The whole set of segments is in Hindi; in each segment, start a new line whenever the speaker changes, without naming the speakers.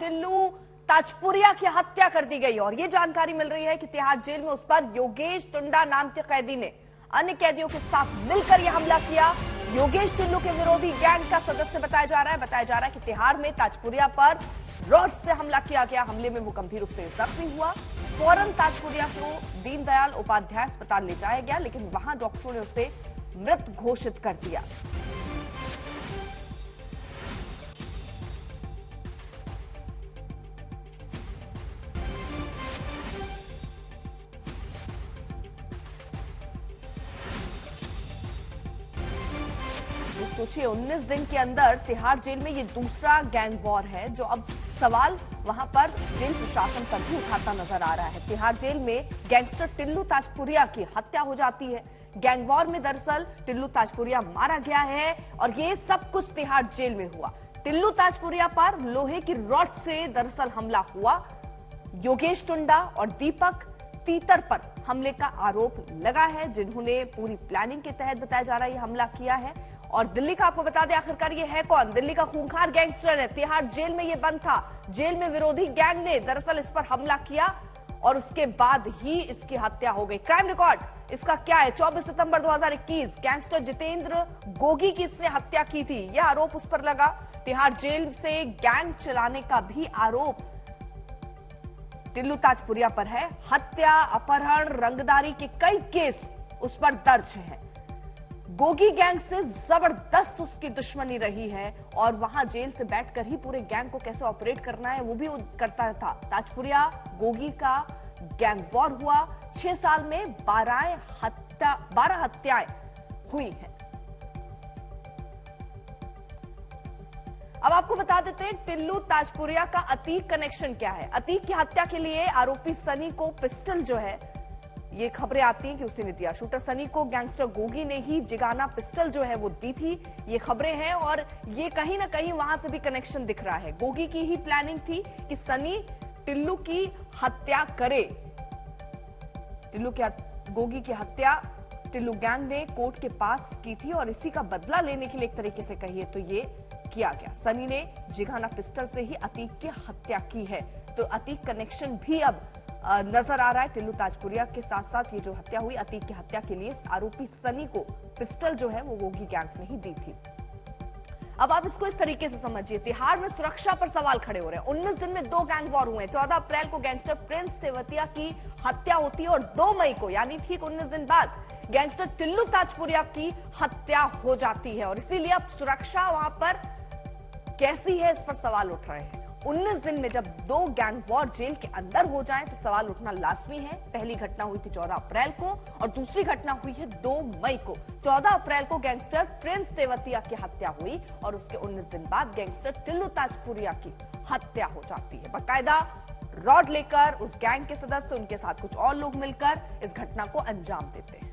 टिल्लू ताजपुरिया की हत्या कर दी गई। और ये जानकारी मिल रही है कि तिहाड़ जेल में उस पर योगेश टुंडा नाम के कैदी ने अन्य कैदियों के साथ मिलकर यह हमला किया। योगेश टिल्लू के विरोधी गैंग का सदस्य बताया जा रहा है कि तिहाड़ में ताजपुरिया पर रॉड से हमला किया गया। हमले में वो गंभीर रूप से जख्मी हुआ। फौरन ताजपुरिया को दीनदयाल उपाध्याय अस्पताल ले जाया गया, लेकिन वहां डॉक्टरों ने उसे मृत घोषित कर दिया। सोचिए 19 दिन के अंदर तिहाड़ जेल में ये दूसरा गैंग वॉर है, जो अब सवाल वहां पर जेल प्रशासन पर भी उठाता नजर आ रहा है। तिहाड़ जेल में गैंगस्टर टिल्लू ताजपुरिया की हत्या हो जाती है। गैंग वॉर में दरअसल टिल्लू ताजपुरिया मारा गया है और ये सब कुछ तिहाड़ जेल में हुआ। टिल्लू ताजपुरिया पर लोहे की रॉड से दरअसल हमला हुआ। योगेश टुंडा और दीपक तीतर पर हमले का आरोप लगा है, जिन्होंने पूरी प्लानिंग के तहत बताया जा रहा है ये हमला किया है। और दिल्ली का आपको बता दें आखिरकार ये है कौन? दिल्ली का खूंखार गैंगस्टर है। तिहाड़ जेल में ये बंद था। जेल में विरोधी गैंग ने दरअसल इस पर हमला किया और उसके बाद ही इसकी हत्या हो गई। क्राइम रिकॉर्ड इसका क्या है? 24 सितंबर 2021 गैंगस्टर जितेंद्र गोगी की इसने हत्या की थी, यह आरोप उस पर लगा। तिहाड़ जेल से गैंग चलाने का भी आरोप टिल्लू ताजपुरिया पर है। हत्या, अपहरण, रंगदारी के कई केस उस पर दर्ज हैं। गोगी गैंग से जबरदस्त उसकी दुश्मनी रही है और वहां जेल से बैठकर ही पूरे गैंग को कैसे ऑपरेट करना है वो भी करता था। ताजपुरिया गोगी का गैंग वॉर हुआ। 6 साल में 12 हत्याएं हुई हैं। अब आपको बता देते हैं टिल्लू ताजपुरिया का अतीक कनेक्शन क्या है। अतीक की हत्या के लिए आरोपी सनी को पिस्टल जो है, ये खबरें आती हैं कि उसी ने दिया। शूटर सनी को गैंगस्टर गोगी ने ही जिगाना पिस्टल जो है वो दी थी, ये खबरें हैं। और ये कहीं ना कहीं वहां से भी कनेक्शन दिख रहा है। गोगी की ही प्लानिंग थी कि सनी टिल्लू की हत्या करे। गोगी की हत्या टिल्लू गैंग ने कोर्ट के पास की थी और इसी का बदला लेने के लिए एक तरीके से कहिए तो ये किया गया। सनी ने जिगाना पिस्टल से ही अतीक की हत्या की है। तो अतीक कनेक्शन भी अब नजर आ रहा है टिल्लू ताजपुरिया के साथ साथ। ये जो हत्या हुई अतीक की हत्या के लिए आरोपी सनी को पिस्टल जो है वो गोगी गैंग ने ही दी थी। अब आप इसको इस तरीके से समझिए, तिहाड़ में सुरक्षा पर सवाल खड़े हो रहे हैं। 19 दिन में 2 गैंग वॉर हुए। 14 अप्रैल को गैंगस्टर प्रिंस तेवतिया की हत्या होती है और 2 मई को यानी ठीक 19 दिन बाद गैंगस्टर टिल्लू ताजपुरिया की हत्या हो जाती है। और इसीलिए अब सुरक्षा वहां पर कैसी है, इस पर सवाल उठ रहे हैं। 19 दिन में जब 2 गैंग वॉर जेल के अंदर हो जाएं तो सवाल उठना लाजमी है। पहली घटना हुई थी 14 अप्रैल को और दूसरी घटना हुई है 2 मई को। 14 अप्रैल को गैंगस्टर प्रिंस तेवतिया की हत्या हुई और उसके 19 दिन बाद गैंगस्टर टिल्लू ताजपुरिया की हत्या हो जाती है। बाकायदा रॉड लेकर उस गैंग के सदस्य, उनके साथ कुछ और लोग मिलकर इस घटना को अंजाम देते हैं।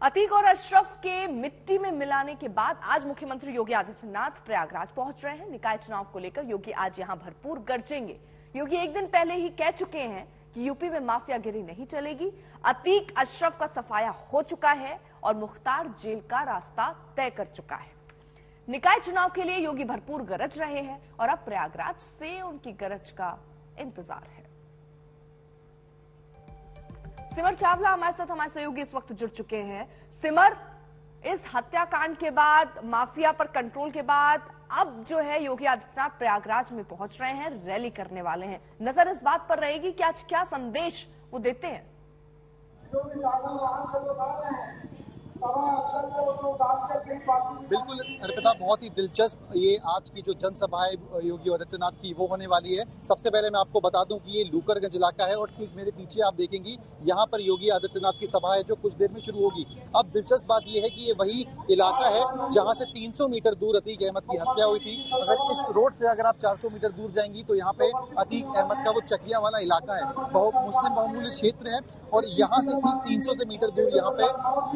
अतीक और अशरफ के मिट्टी में मिलाने के बाद आज मुख्यमंत्री योगी आदित्यनाथ प्रयागराज पहुंच रहे हैं। निकाय चुनाव को लेकर योगी आज यहां भरपूर गरजेंगे। योगी एक दिन पहले ही कह चुके हैं कि यूपी में माफियागिरी नहीं चलेगी। अतीक अशरफ का सफाया हो चुका है और मुख्तार जेल का रास्ता तय कर चुका है। निकाय चुनाव के लिए योगी भरपूर गरज रहे हैं और अब प्रयागराज से उनकी गरज का इंतजार है। सिमर चावला हमारे साथ, हमारे सहयोगी इस वक्त जुड़ चुके हैं। सिमर, इस हत्याकांड के बाद, माफिया पर कंट्रोल के बाद अब जो है योगी आदित्यनाथ प्रयागराज में पहुंच रहे हैं, रैली करने वाले हैं। नजर इस बात पर रहेगी कि आज क्या संदेश वो देते हैं।
बिल्कुल अर्पिता, बहुत ही दिलचस्प ये आज की जो जनसभा है योगी आदित्यनाथ की वो होने वाली है। सबसे पहले मैं आपको बता दूं कि ये लूकरगंज इलाका है और ठीक मेरे पीछे आप देखेंगी यहाँ पर योगी आदित्यनाथ की सभा है जो कुछ देर में शुरू होगी। अब दिलचस्प बात ये है कि ये वही इलाका है जहाँ से 300 मीटर दूर अतीक अहमद की हत्या हुई थी। अगर इस रोड से अगर आप 400 मीटर दूर जाएंगी तो यहाँ पे अतीक अहमद का वो चकिया वाला इलाका है, मुस्लिम बहुमूल्य क्षेत्र है और यहाँ से ठीक 300 मीटर दूर यहाँ पे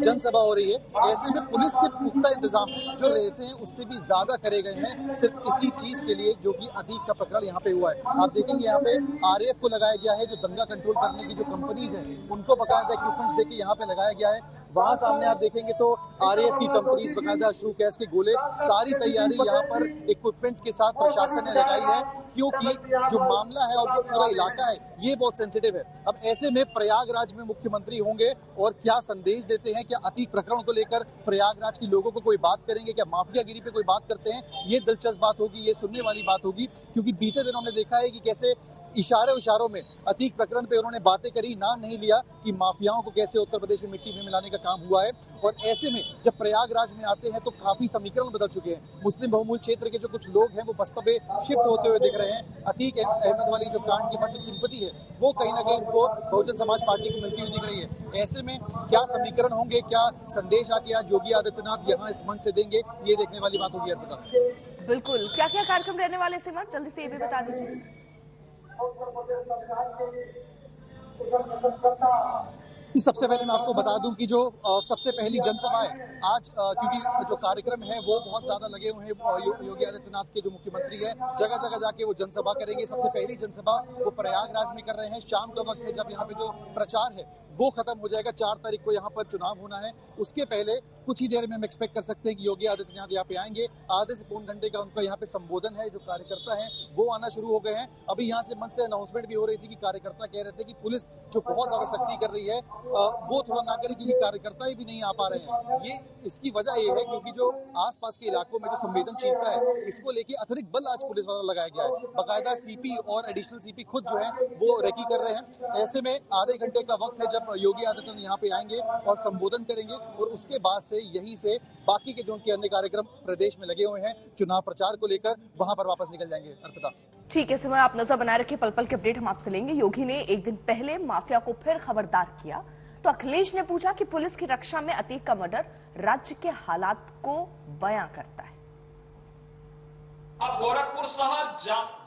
जनसभा हो रही है। ऐसे में पुलिस के पुख्ता इंतजाम जो रहते हैं उससे भी ज्यादा करे गए हैं सिर्फ इसी चीज के लिए, जो कि अतीक का प्रकरण यहाँ पे हुआ है। आप देखेंगे यहाँ पे आरएएफ को लगाया गया है, जो दंगा कंट्रोल करने की जो कंपनीज हैं उनको बकायदा इक्विपमेंट्स देके यहाँ पे लगाया गया है। वहां सामने आप देखेंगे तो आरएएफ की कंपनीज बकायदा अश्रु गैस के गोले, सारी तैयारी यहाँ पर इक्विपमेंट्स के साथ प्रशासन ने लगाई है, क्योंकि जो मामला है और जो पूरा इलाका है ये बहुत सेंसिटिव है। अब ऐसे में प्रयागराज में मुख्यमंत्री होंगे और क्या संदेश देते हैं, क्या अतीक प्रकरण को लेकर प्रयागराज के लोगों को कोई बात करेंगे, क्या माफियागिरी पे कोई बात करते हैं, ये दिलचस्प बात होगी, ये सुनने वाली बात होगी। क्योंकि बीते दिनों ने देखा है कि कैसे इशारों में अतीक प्रकरण पे उन्होंने बातें करी, नाम नहीं लिया कि माफियाओं को कैसे उत्तर प्रदेश में मिट्टी में मिलाने का काम हुआ है। और ऐसे में जब प्रयागराज में आते हैं तो काफी समीकरण बदल चुके हैं। मुस्लिम बहुमूल क्षेत्र के जो कुछ लोग हैं वो बसपा पे शिफ्ट होते हुए दिख रहे हैं। अतीक अहमद वाली जो कांड के बाद जो सिंपैथी है वो कहीं ना कहीं इनको बहुजन समाज पार्टी को मिलती हुई दिख रही है। ऐसे में क्या समीकरण होंगे, क्या संदेश आके आज योगी आदित्यनाथ यहाँ इस मंच से देंगे, ये देखने वाली बात होगी। अर्पिता,
बिल्कुल, क्या क्या कार्यक्रम रहने वाले सिमर, जल्दी से ये भी बता दीजिए।
सबसे पहले मैं आपको बता दूं कि जो सबसे पहली जनसभा है आज, क्योंकि जो कार्यक्रम है वो बहुत ज्यादा लगे हुए हैं योगी आदित्यनाथ के जो मुख्यमंत्री है, जगह जगह जाके वो जनसभा करेंगे। सबसे पहली जनसभा वो प्रयागराज में कर रहे हैं। शाम का वक्त है जब यहाँ पे जो प्रचार है वो खत्म हो जाएगा। 4 तारीख को यहाँ पर चुनाव होना है, उसके पहले कुछ ही देर में हम एक्सपेक्ट कर सकते हैं कि योगी आदित्यनाथ यहाँ पे आएंगे। आधे से पौन घंटे का उनका यहाँ पे संबोधन है। जो कार्यकर्ता हैं वो आना शुरू हो गए हैं। अभी यहाँ से मंच से अनाउंसमेंट भी हो रही थी कि कार्यकर्ता कह रहे थे कि पुलिस जो बहुत ज्यादा सख्ती कर रही है वो थोड़ा ना करे, क्योंकि कार्यकर्ता ही भी नहीं आ पा रहे हैं। ये इसकी वजह ये है क्योंकि जो आसपास के इलाकों में जो संवेदनशीलता है इसको लेके अतिरिक्त बल आज पुलिस द्वारा लगाया गया है। बाकायदा सीपी और एडिशनल सीपी खुद जो है वो रेकी कर रहे हैं। ऐसे में आधे घंटे का वक्त है जब योगी आदित्यनाथ यहाँ पे आएंगे और संबोधन करेंगे, और उसके बाद से यहीं से बाकी के जो उनके अन्य कार्यक्रम प्रदेश में लगे हुए हैं चुनाव प्रचार को लेकर, वहां पर वापस निकल जाएंगे। अर्पिता,
ठीक है सिमर, आप नजर बनाए रखिए, पल पल के अपडेट हम आपसे लेंगे। योगी ने एक दिन पहले माफिया को फिर खबरदार किया तो अखिलेश ने पूछा कि पुलिस की रक्षा में अतीक का मर्डर राज्य के हालात को बयां करता है।
अब गोरखपुर शहर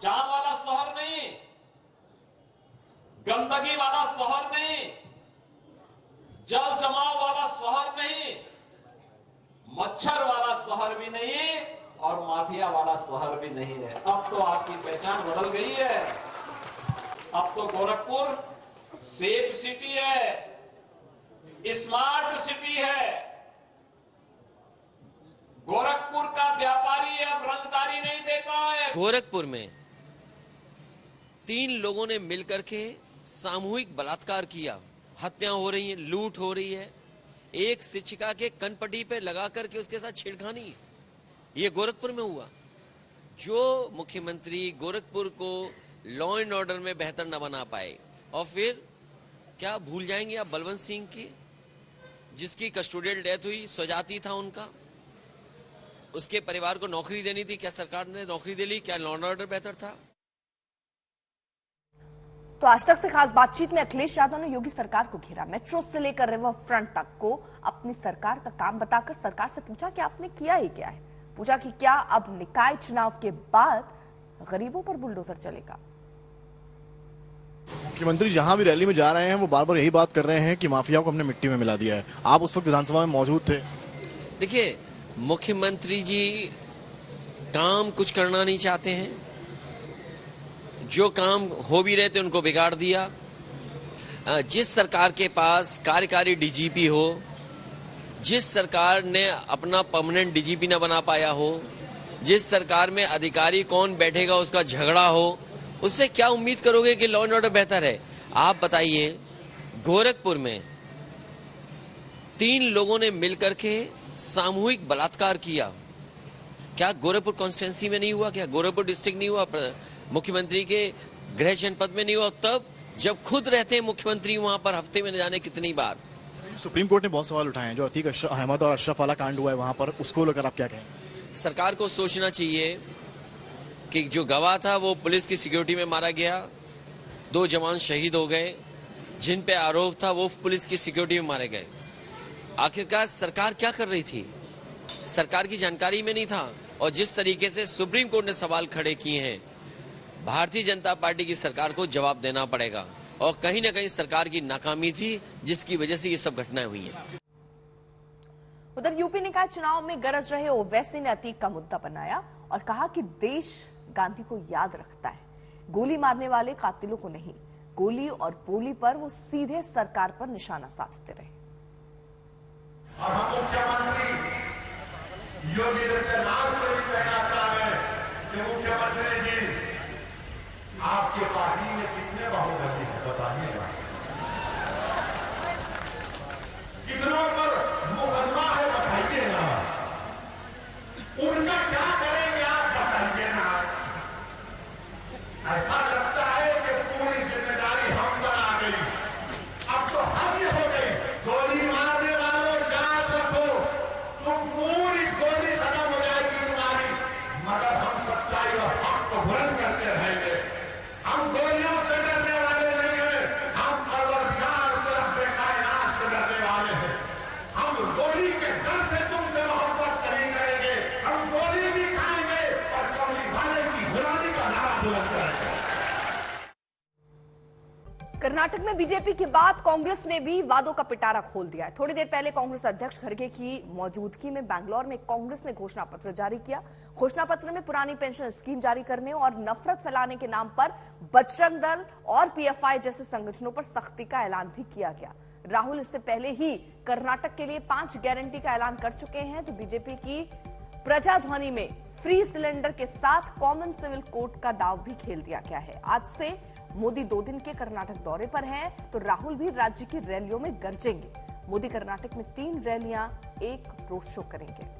जाम वाला शहर नहीं, गंदगी वाला शहर नहीं, जल जमाव वाला शहर नहीं, मच्छर वाला शहर भी नहीं और माफिया वाला शहर भी नहीं है। अब तो आपकी पहचान बदल गई है। अब तो गोरखपुर सेफ सिटी है, स्मार्ट सिटी है। गोरखपुर का व्यापारी अब रंगदारी नहीं देता है।
गोरखपुर में 3 लोगों ने मिलकर के सामूहिक बलात्कार किया, हत्या हो रही है, लूट हो रही है, एक शिक्षिका के कनपट्टी पे लगा करके उसके साथ छेड़खानी, ये गोरखपुर में हुआ। जो मुख्यमंत्री गोरखपुर को लॉ एंड ऑर्डर में बेहतर न बना पाए, और फिर क्या भूल जाएंगे आप बलवंत सिंह की, जिसकी कस्टोडियल डेथ हुई, स्वजाति था उनका, उसके परिवार को नौकरी देनी थी, क्या सरकार ने नौकरी दे ली? क्या लॉ एंड ऑर्डर बेहतर था?
तो आज तक से खास बातचीत में अखिलेश यादव ने योगी सरकार को घेरा, मेट्रो से लेकर रिवर फ्रंट तक को अपनी सरकार का काम बताकर सरकार से पूछा कि आपने किया ही क्या है। पूछा कि क्या अब निकाय चुनाव के बाद गरीबों पर बुलडोजर चलेगा।
मुख्यमंत्री जहां भी रैली में जा रहे हैं वो बार बार यही बात कर रहे हैं कि माफिया को हमने मिट्टी में मिला दिया है। आप उस वक्त विधानसभा में मौजूद थे।
देखिए, मुख्यमंत्री जी काम कुछ करना नहीं चाहते हैं, जो काम हो भी रहे थे उनको बिगाड़ दिया। जिस सरकार के पास कार्यकारी डीजीपी हो, जिस सरकार ने अपना परमानेंट डीजीपी न बना पाया हो, जिस सरकार में अधिकारी कौन बैठेगा उसका झगड़ा हो, उससे क्या उम्मीद करोगे कि लॉ एंड ऑर्डर बेहतर है? आप बताइए, गोरखपुर में 3 लोगों ने मिलकर के सामूहिक बलात्कार किया, क्या गोरखपुर कॉन्स्टिट्यूंसी में नहीं हुआ? क्या गोरखपुर डिस्ट्रिक्ट नहीं हुआ? मुख्यमंत्री के गृह जनपद में नहीं हुआ? तब जब खुद रहते हैं मुख्यमंत्री वहां पर हफ्ते में न जाने कितनी बार।
सुप्रीम कोर्ट ने बहुत सवाल उठाए हैं, जो अतीक अहमद और अशरफ वाला कांड हुआ है वहां पर, उसको लेकर आप क्या कहें?
सरकार को सोचना चाहिए कि जो गवाह था वो पुलिस की सिक्योरिटी में मारा गया, 2 जवान शहीद हो गए, जिन पे आरोप था वो पुलिस की सिक्योरिटी में मारे गए। आखिरकार सरकार क्या कर रही थी? सरकार की जानकारी में नहीं था। और जिस तरीके से सुप्रीम कोर्ट ने सवाल खड़े किए हैं, भारतीय जनता पार्टी की सरकार को जवाब देना पड़ेगा। और कहीं ना कहीं सरकार की नाकामी थी जिसकी वजह से ये सब घटनाएं हुई हैं।
उधर यूपी निकाय चुनाव में गरज रहे ओवैसी ने अतीक का मुद्दा बनाया और कहा कि देश गांधी को याद रखता है, गोली मारने वाले कातिलों को नहीं। गोली और बोली पर वो सीधे सरकार पर निशाना साधते रहे।
और हम मुख्यमंत्री योगी आदित्यनाथ से भी कहना चाहे कि मुख्यमंत्री जी, आपके पार्टी में कितने बहुमती है बताइएगा, कितनों पर मुकदमा है बताइएगा, उनका क्या करेंगे आप बताइए ना। ऐसा लगता है कि पूरी जिम्मेदारी हम पर आ गई, अब तो हद हो गई। गोली मारने वालों याद रखो, तुम पूरी गोली खत्म हो जाएगी तुम्हारी, मगर हम सच्चाई और हक को बुलंद करते रहेंगे। हम गोलियों से डरने वाले नहीं हैं, हम परवरदिगार से, अपने कायनात से डरने वाले हैं। हम गोली के डर से तुमसे मोहब्बत नहीं करेंगे, हम गोली भी खाएंगे और कमली वाले की गुलामी का नारा बुलंद करेंगे।
कर्नाटक में बीजेपी के बाद कांग्रेस ने भी वादों का पिटारा खोल दिया है। थोड़ी देर पहले कांग्रेस अध्यक्ष खड़गे की मौजूदगी में बैंगलोर में कांग्रेस ने घोषणा पत्र जारी किया। घोषणा पत्र में पुरानी पेंशन स्कीम जारी करने और नफरत फैलाने के नाम पर बजरंग दल और पीएफआई जैसे संगठनों पर सख्ती का ऐलान भी किया गया। राहुल इससे पहले ही कर्नाटक के लिए 5 गारंटी का ऐलान कर चुके हैं, तो बीजेपी की प्रजाध्वनि में फ्री सिलेंडर के साथ कॉमन सिविल कोड का दाव भी खेल दिया गया है। आज से मोदी 2 दिन के कर्नाटक दौरे पर हैं, तो राहुल भी राज्य की रैलियों में गरजेंगे। मोदी कर्नाटक में 3 रैलियां, 1 रोड शो करेंगे।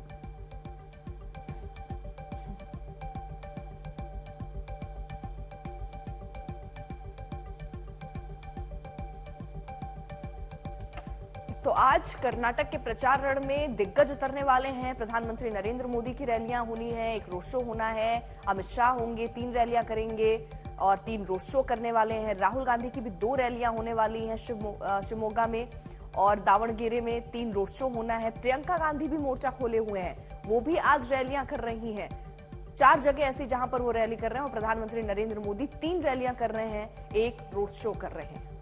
तो आज कर्नाटक के प्रचार रण में दिग्गज उतरने वाले हैं। प्रधानमंत्री नरेंद्र मोदी की रैलियां होनी है, 1 रोड शो होना है। अमित शाह होंगे, 3 रैलियां करेंगे और 3 रोड शो करने वाले हैं। राहुल गांधी की भी 2 रैलियां होने वाली हैं शिवमोगा में और दावणगेरे में 3 रोड शो होना है। प्रियंका गांधी भी मोर्चा खोले हुए हैं, वो भी आज रैलियां कर रही हैं। 4 जगह ऐसी जहां पर वो रैली कर रहे हैं और प्रधानमंत्री नरेंद्र मोदी 3 रैलियां कर रहे हैं, 1 रोड शो कर रहे हैं।